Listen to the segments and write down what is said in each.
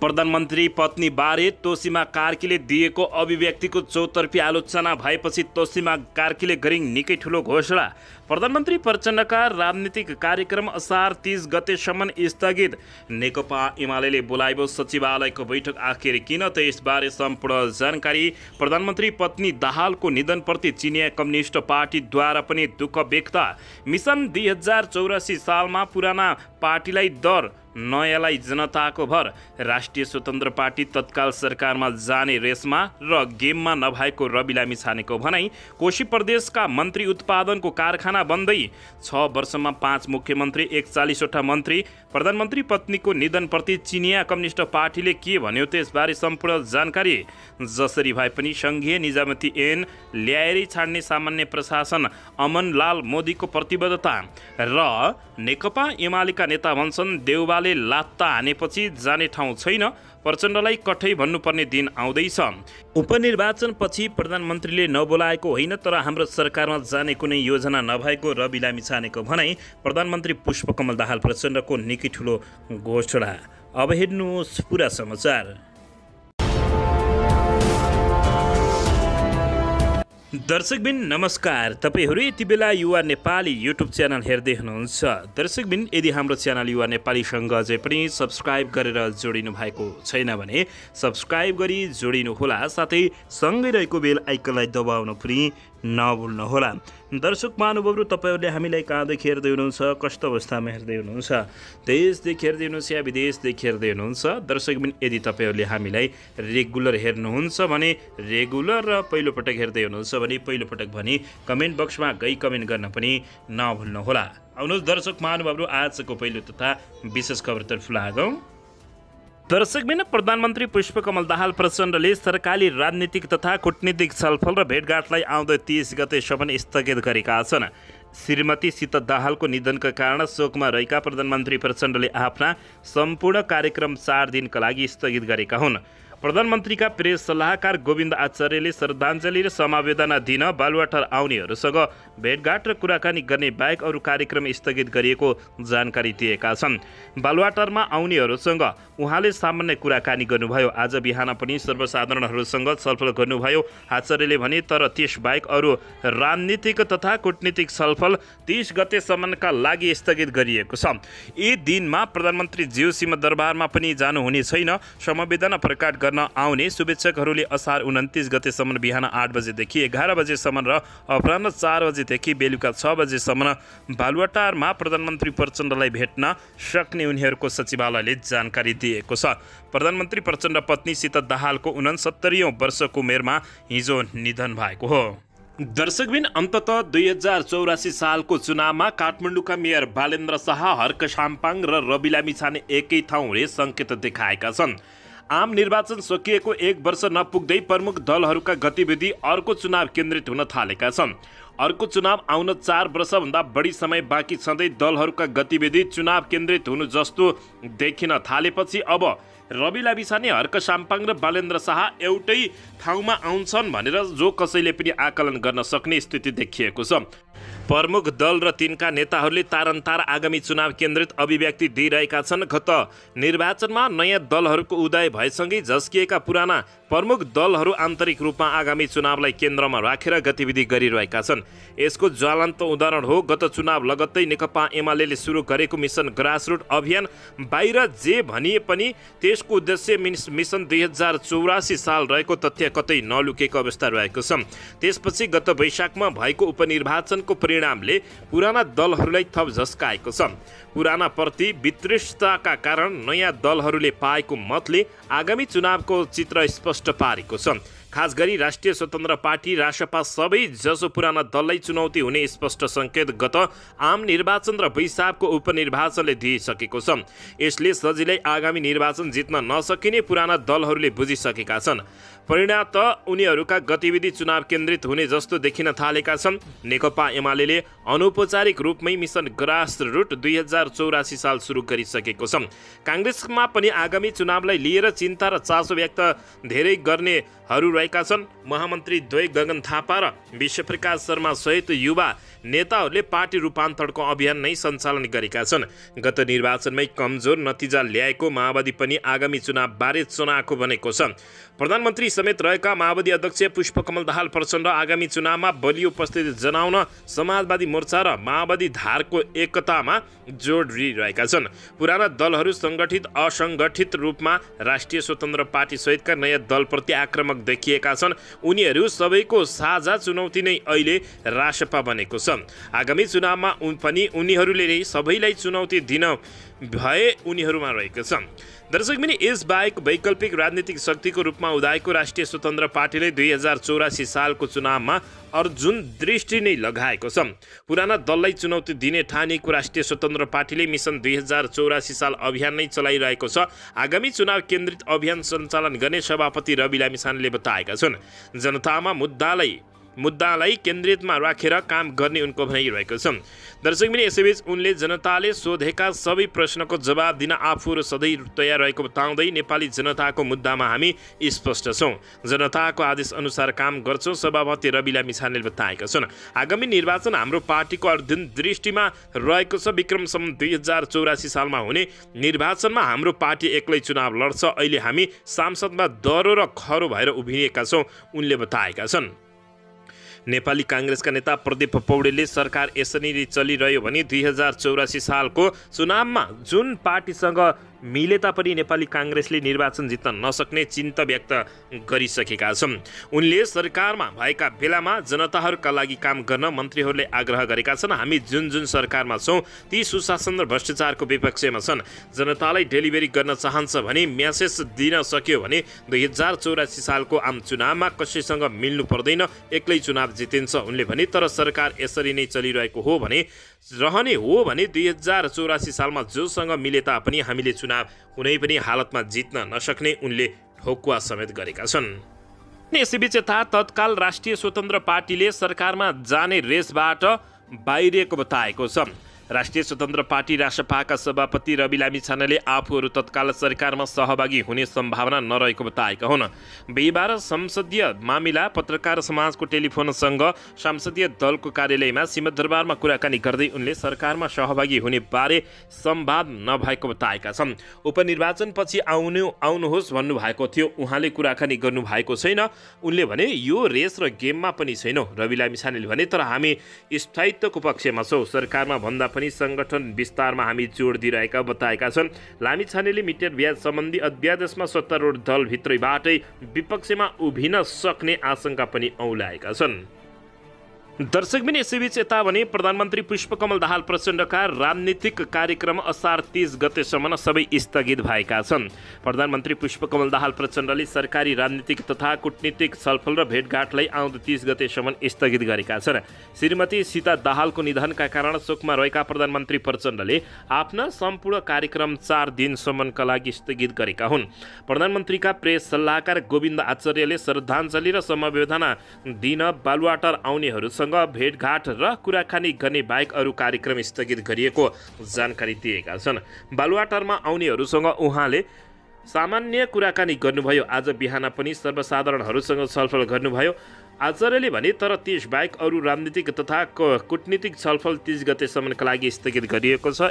प्रधानमन्त्री पत्नी बारे तोसीमा कार्कीले दिएको अभिव्यक्तिको चौतर्फी आलोचना भएपछि तोसीमा कार्कीले गरिन् निकै ठुलो घोषणा। प्रधानमन्त्री प्रचण्डका राजनीतिक कार्यक्रम असार 30 गतेसम्म स्थगित। नेकपा एमाले बोलाएको सचिवालयको बैठक आखिर किन, त यसबारे सम्पूर्ण जानकारी। प्रधानमन्त्री पत्नी दाहालको निधनप्रति चिनिया कम्युनिस्ट पार्टीद्वारा पनि दुःख व्यक्त। मिसन 2084 सालमा पुराना पार्टीलाई डर, नयाँलाई जनताको भर। राष्ट्रिय स्वतन्त्र पार्टी तत्काल सरकारमा जाने रेसमा र गेममा नभएको रवि लामिछानेको भनाई। कोशी प्रदेशका मन्त्री उत्पादनको कारखाना बन्दै, 6 वर्षमा 5 मुख्यमन्त्री 41वटा मन्त्री। प्रधानमन्त्री पत्नीको निधनप्रति चिनिया कम्युनिस्ट पार्टीले के भन्यो, त्यसबारे सम्पूर्ण जानकारी। जसरी भए पनि सङ्घीय निजामती ऐन ल्याएरै छाड्ने सामान्य प्रशासन अमनलाल मोदीको प्रतिबद्धता। र नेकपा एमालेका नेता भन्छन् देउबाले लात्ता हानेपछि जाने ठाउँ छैन, प्रचण्डलाई कठै भन्नुपर्ने दिन आउँदैछ। उपनिर्वाचनपछि प्रधानमन्त्रीले नबोलाएको होइन, तर हाम्रो सरकारमा जाने कुनै योजना नभएको रवि लामिछानेको भनाई। प्रधानमन्त्री पुष्पकमल दाहाल प्रचण्डको निकै ठुलो घोषणा। अब हेर्नुहोस् पुरा समाचार। दर्शकबिन नमस्कार, तपाईहरू यति बेला युवा नेपाली युट्युब च्यानल हेर्दै हुनुहुन्छ। दर्शकबिन यदि हाम्रो च्यानल युवा नेपालीसँग अझै पनि सब्सक्राइब गरेर जोडिनु भएको छैन भने सब्सक्राइब गरी जोडिनुहोला, साथै सँगै रहेको बेल आइकनलाई दबाउन पनि नभुल्नुहोला। दर्शक महानुभावहरू, तपाईँहरूले हामीलाई कहाँदेखि हेर्दै हुनुहुन्छ, कस्तो अवस्थामा हेर्दै हुनुहुन्छ, देशदेखि हेर्दै हुनुहुन्छ या विदेशदेखि हेर्दै हुनुहुन्छ। दर्शकबिन यदि तपाईँहरूले हामीलाई रेगुलर हेर्नुहुन्छ भने रेगुलर, र पहिलोपटक हेर्दै हुनुहुन्छ भने पहिलोपटक भनी कमेन्ट बक्समा गई कमेन्ट गर्न पनि नभुल्नुहोला। आउनुहोस् दर्शक महानुभावहरू, आजको पहिलो तथा विशेष खबरतर्फ लागौँ। दर्शकबिन प्रधानमन्त्री पुष्पकमल दाहाल प्रचण्डले सरकारी राजनीतिक तथा कूटनीतिक छलफल र भेटघाटलाई आउँदो 30 गतेसम्म स्थगित गरेका छन्। श्रीमती सीता दाहालको निधनका कारण शोकमा रहेका प्रधानमन्त्री प्रचण्डले आफ्ना सम्पूर्ण कार्यक्रम 4 दिनका लागि स्थगित गरेका हुन्। प्रधानमन्त्रीका प्रेस सल्लाहकार गोविन्द आचार्यले श्रद्धाञ्जली र समवेदना दिन बालुवाटार आउनेहरूसँग भेटघाट र कुराकानी गर्ने बाहेक अरू कार्यक्रम स्थगित गरिएको जानकारी दिएका छन्। बालुवाटारमा आउनेहरूसँग उहाँले सामान्य कुराकानी गर्नुभयो। आज बिहान पनि सर्वसाधारणहरूसँग छलफल गर्नुभयो आचार्यले भने, तर त्यसबाहेक अरू राजनीतिक तथा कूटनीतिक छलफल 30 गतेसम्मका लागि स्थगित गरिएको छ। यी दिनमा प्रधानमन्त्री ज्यू सिंहदरबारमा पनि जानुहुने छैन। समवेदना प्रकट गर्न आउने शुभेच्छकहरूले असार 29 गतेसम्म बिहान 8 बजेदेखि 11 बजेसम्म र अपराह्न 4 बजेदेखि बेलुका 6 बजेसम्म बालुवाटारमा प्रधानमन्त्री प्रचण्डलाई भेट्न सक्ने उनीहरूको सचिवालयले जानकारी दिएको छ। प्रधानमन्त्री प्रचण्ड पत्नी सीता दाहालको 69औं वर्षको उमेरमा हिजो निधन भएको हो। दर्शकबिन अन्ततः 2084 सालको चुनावमा काठमाडौँका मेयर बालेन्द्र शाह, हर्क साम्पाङ र रवि लामिछाने एकै ठाउँले सङ्केत देखाएका छन्। आम निर्वाचन सकिएको 1 वर्ष नपुग्दै प्रमुख दलहरूका गतिविधि अर्को चुनाव केन्द्रित हुन थालेका छन्। अर्को चुनाव आउन 4 वर्षभन्दा बढी समय बाँकी छँदै दलहरूका गतिविधि चुनाव केन्द्रित हुनु जस्तो देखिन थालेपछि अब रवि लामिछाने, हर्क साम्पाङ र बालेन्द्र शाह एउटै ठाउँमा आउँछन् भनेर जो कसैले पनि आकलन गर्न सक्ने स्थिति देखिएको छ। प्रमुख दल र तिनका नेताहरूले तारन्तार आगामी चुनाव केन्द्रित अभिव्यक्ति दिइरहेका छन्। गत निर्वाचनमा नयाँ दलहरूको उदय भएसँगै झस्किएका पुराना प्रमुख दलहरू आन्तरिक रूपमा आगामी चुनावलाई केन्द्रमा राखेर गतिविधि गरिरहेका छन्। यसको ज्वलन्त उदाहरण हो गत चुनाव लगत्तै नेकपा एमाले सुरु गरेको मिसन ग्रासरुट अभियान। बाहिर जे भनिए पनि त्यसको उद्देश्य मिसन 2084 साल रहेको तथ्य कतै नलुकेको अवस्था रहेको छ। त्यसपछि गत वैशाखमा भएको उपनिर्वाचनको परिणामले पुराना दलहरूलाई थप झस्काएको छ। पुराना प्रति वितृष्टताका कारण नयाँ दलहरूले पाएको मतले आगामी चुनावको चित्र स्पष्ट पारेको छ। खास गरी राष्ट्रिय स्वतन्त्र पार्टी रासपा सबै जसो पुराना दललाई चुनौती हुने स्पष्ट सङ्केत गत आम निर्वाचन र वैशाखको उपनिर्वाचनले दिइसकेको छ। यसले सजिलै आगामी निर्वाचन जित्न नसकिने पुराना दलहरूले बुझिसकेका छन्। परिणाम त उनीहरूका गतिविधि चुनाव केन्द्रित हुने जस्तो देखिन थालेका छन्। नेकपा एमाले अनौपचारिक रूपमै मिसन ग्रासरुट 2084 साल सुरु गरिसकेको छ। काङ्ग्रेसमा पनि आगामी चुनावलाई लिएर चिन्ता र चासो व्यक्त धेरै गर्नेहरू रहेका छन्। महामन्त्री द्वय गगन थापा र विश्वप्रकाश शर्मा सहित युवा नेताहरूले पार्टी रूपान्तरणको अभियान नै सञ्चालन गरेका छन्। गत निर्वाचनमै कमजोर नतिजा ल्याएको माओवादी पनि आगामी चुनावबारे चुनाको बनेको छ। प्रधानमन्त्री समेत रहेका माओवादी अध्यक्ष पुष्पकमल दाहाल प्रचण्ड आगामी चुनावमा बलियो उपस्थिति जनाउन समाजवादी मोर्चा र माओवादी धारको एकतामा जोड दिइरहेका छन्। पुराना दलहरू सङ्गठित असङ्गठित रूपमा राष्ट्रिय स्वतन्त्र पार्टी सहितका नयाँ दलप्रति आक्रामक देखिएका छन्। उनीहरू सबैको साझा चुनौती नै अहिले रासपा बनेको छ। आगामी चुनावमा पनि उनीहरूले नै सबैलाई चुनौती दिन भए उनीहरूमा रहेको छ। दर्शकबिन यसबाहेक वैकल्पिक राजनीतिक शक्तिको रूपमा उदाएको राष्ट्रिय स्वतन्त्र पार्टीले 2084 सालको चुनावमा अर्जुन दृष्टि नै लगाएको छ। पुराना दललाई चुनौती दिने ठानिएको राष्ट्रिय स्वतन्त्र पार्टीले मिसन 2084 साल अभियान नै चलाइरहेको छ। आगामी चुनाव केन्द्रित अभियान सञ्चालन गर्ने सभापति रवि लामिछानेले बताएका छन्। जनतामा मुद्दालाई केन्द्रितमा राखेर काम गर्ने उनको भनाइरहेको छ। दर्शकबिन यसैबीच उनले जनताले सोधेका सबै प्रश्नको जवाब दिन आफूहरू सधैँ तयार रहेको बताउँदै नेपाली जनताको मुद्दामा हामी स्पष्ट छौँ, जनताको आदेश अनुसार काम गर्छौँ सभापति रवि लामिछानेले बताएका छन्। आगामी निर्वाचन हाम्रो पार्टीको अर्जुन दृष्टिमा रहेको छ। विक्रम सम्म 2084 सालमा हुने निर्वाचनमा हाम्रो पार्टी एक्लै चुनाव लड्छ। अहिले हामी सांसदमा दह्रो र खरो भएर उभिएका छौँ उनले बताएका छन्। नेपाली काङ्ग्रेसका नेता प्रदीप पौडेलले सरकार यसरी नै चलिरह्यो भने 2084 सालको चुनावमा जुन पार्टीसँग मिले तापनि नेपाली काङ्ग्रेसले निर्वाचन जित्न नसक्ने चिन्ता व्यक्त गरिसकेका छन्। उनले सरकारमा भएका बेलामा जनताहरूका लागि काम गर्न मन्त्रीहरूले आग्रह गरेका छन्। हामी जुन जुन सरकारमा छौँ ती सुशासन र भ्रष्टाचारको विपक्षमा छन्। जनतालाई डेलिभरी गर्न चाहन्छ भने म्यासेज दिन सक्यो भने 2084 सालको आम चुनावमा कसैसँग मिल्नु पर्दैन, एक्लै चुनाव जितिन्छ उनले भने। तर सरकार यसरी नै चलिरहेको हो भने रहने हो भने 2084 सालमा जोसँग मिले तापनि हामीले चुनाव कुनै पनि हालतमा जित्न नसक्ने उनले ठोकुवा समेत गरेका छन्। यसैबीच यता तत्काल राष्ट्रिय स्वतन्त्र पार्टीले सरकारमा जाने रेसबाट बाहिरिएको बताएको छ। राष्ट्रिय स्वतन्त्र पार्टी रासपाका सभापति रवि लामिछानेले आफूहरू तत्काल सरकारमा सहभागी हुने सम्भावना नरहेको बताएका हुन्। बिहिबार संसदीय मामिला पत्रकार समाजको टेलिफोनसँग संसदीय दलको कार्यालयमा सिंहदरबारमा कुराकानी गर्दै उनले सरकारमा सहभागी हुने बारे संवाद नभएको बताएका छन्। उपनिर्वाचनपछि आउनुहोस् भन्नुभएको थियो, उहाँले कुराकानी गर्नुभएको छैन उनले भने। यो रेस र गेममा पनि छैनौँ रवि लामिछानेले भने। तर हामी स्थायित्वको पक्षमा छौँ, सरकारमा भन्दा पनि संगठन विस्तारमा हामी जोड दिइरहेका बताएका छन्। लामिछानेले मिटर ब्याज सम्बन्धी अध्यादेशमा सत्तारूढ दलभित्रैबाटै विपक्षमा उभिन सक्ने आशंका पनि औलाएका छन्। दर्शकबिन यसैबीच यता भने प्रधानमन्त्री पुष्पकमल दाहाल प्रचण्डका राजनीतिक कार्यक्रम असार 30 गतेसम्म सबै स्थगित भएका छन्। प्रधानमन्त्री पुष्पकमल दाहाल प्रचण्डले सरकारी राजनीतिक तथा कूटनीतिक छलफल र भेटघाटलाई आउँदो 30 गतेसम्म स्थगित गरेका छन्। श्रीमती सीता दाहालको निधनका कारण शोकमा रहेका प्रधानमन्त्री प्रचण्डले आफ्ना सम्पूर्ण कार्यक्रम 4 दिनसम्मका लागि स्थगित गरेका हुन्। प्रधानमन्त्रीका प्रेस सल्लाहकार गोविन्द आचार्यले श्रद्धाञ्जली र समवेदना दिन बालुवाटार आउनेहरूसँग भेटघाट र कुराकानी गर्ने बाहेक अरू कार्यक्रम स्थगित गरिएको जानकारी दिएका छन्। बालुवाटारमा आउनेहरूसँग उहाँले सामान्य कुराकानी गर्नुभयो। आज बिहान पनि सर्वसाधारणहरूसँग छलफल गर्नुभयो आचार्यले भने। तर त्यस बाहेक अरू राजनीतिक तथा कूटनीतिक छलफल 30 गतेसम्मका लागि स्थगित गरिएको छ।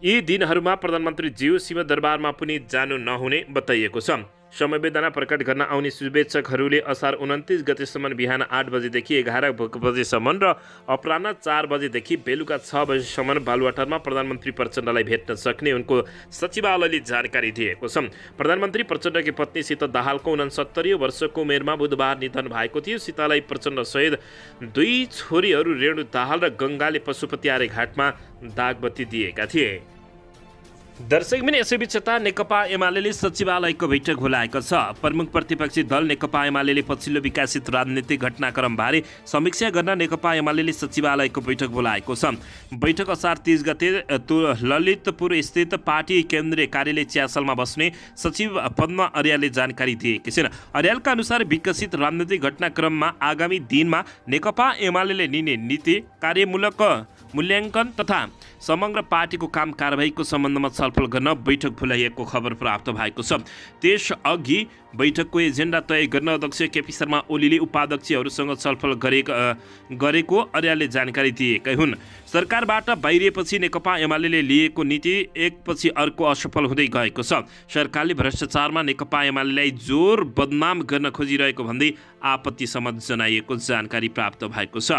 यी दिनहरूमा प्रधानमन्त्री ज्यू सिंहदरबारमा पनि जानु नहुने बताइएको छ। समवेदना प्रकट गर्न आउने शुभेच्छकहरूले असार 29 गतेसम्म बिहान 8 बजेदेखि 11 बजेसम्म र अपराह्न 4 बजेदेखि बेलुका 6 बजेसम्म बालुवाटारमा प्रधानमन्त्री प्रचण्डलाई भेट्न सक्ने उनको सचिवालयले जानकारी दिएको छ। प्रधानमन्त्री प्रचण्डकी पत्नी सीता दाहालको 69 वर्षको उमेरमा बुधबार निधन भएको थियो। सीतालाई प्रचण्डसहित 2 छोरीहरू रेणु दाहाल र गङ्गाले पशुपति आर्य घाटमा दागबत्ती दिएका थिए। दर्शकबिन यसैबीच यता नेकपा एमाले सचिवालयको बैठक बोलाएको छ। प्रमुख प्रतिपक्षी दल नेकपा एमाले पछिल्लो विकासित राजनीतिक घटनाक्रमबारे समीक्षा गर्न नेकपा एमाले सचिवालयको बैठक बोलाएको छ। बैठक असार 30 गते ललितपुर स्थित पार्टी केन्द्रीय कार्यालय च्यासलमा बस्ने सचिव पद्मा अर्यालले जानकारी दिएकी छिन्। अर्यालका अनुसार विकसित राजनीतिक घटनाक्रममा आगामी दिनमा नेकपा एमाले लिने नीति, कार्यमूलक मूल्याङ्कन तथा समग्र पार्टीको काम कारबाहीको सम्बन्धमा छलफल गर्न बैठक बोलाइएको खबर प्राप्त भएको छ। त्यसअघि बैठकको एजेन्डा तय गर्न अध्यक्ष केपी शर्मा ओलीले उपाध्यक्षहरूसँग छलफल गरेको अर्यालले जानकारी दिएकै हुन्। सरकारबाट बाहिरिएपछि नेकपा एमाले लिएको नीति एकपछि अर्को असफल हुँदै गएको छ। सरकारले भ्रष्टाचारमा नेकपा एमालेलाई जोर बदनाम गर्न खोजिरहेको भन्दै आपत्ति समेत जनाइएको जानकारी प्राप्त भएको छ।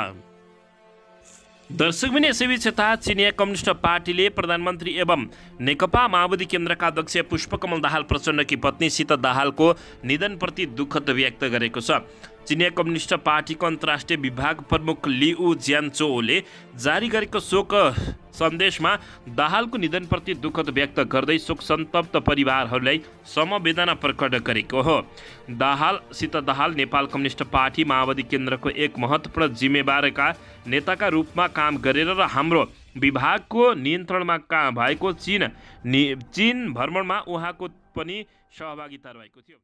दर्शकबिन यसैबीच यता चिनिया कम्युनिस्ट पार्टीले प्रधानमन्त्री एवं नेकपा माओवादी केन्द्रका अध्यक्ष पुष्पकमल दाहाल प्रचण्डकी पत्नी सीता दाहालको निधनप्रति दुःखद व्यक्त गरेको छ। चिनिया कम्युनिस्ट पार्टीको अन्तर्राष्ट्रिय विभाग प्रमुख लिउ ज्यानचोले जारी गरेको शोक सन्देशमा दाहालको निधनप्रति दुःखद व्यक्त गर्दै शोक सन्तप्त परिवारहरूलाई समवेदना प्रकट गरेको हो। सीता दाहाल नेपाल कम्युनिस्ट पार्टी माओवादी केन्द्रको एक महत्त्वपूर्ण जिम्मेवारका नेताका रूपमा काम गरेर र हाम्रो विभागको नियन्त्रणमा भएको चीन भ्रमणमा उहाँको पनि सहभागिता रहेको थियो।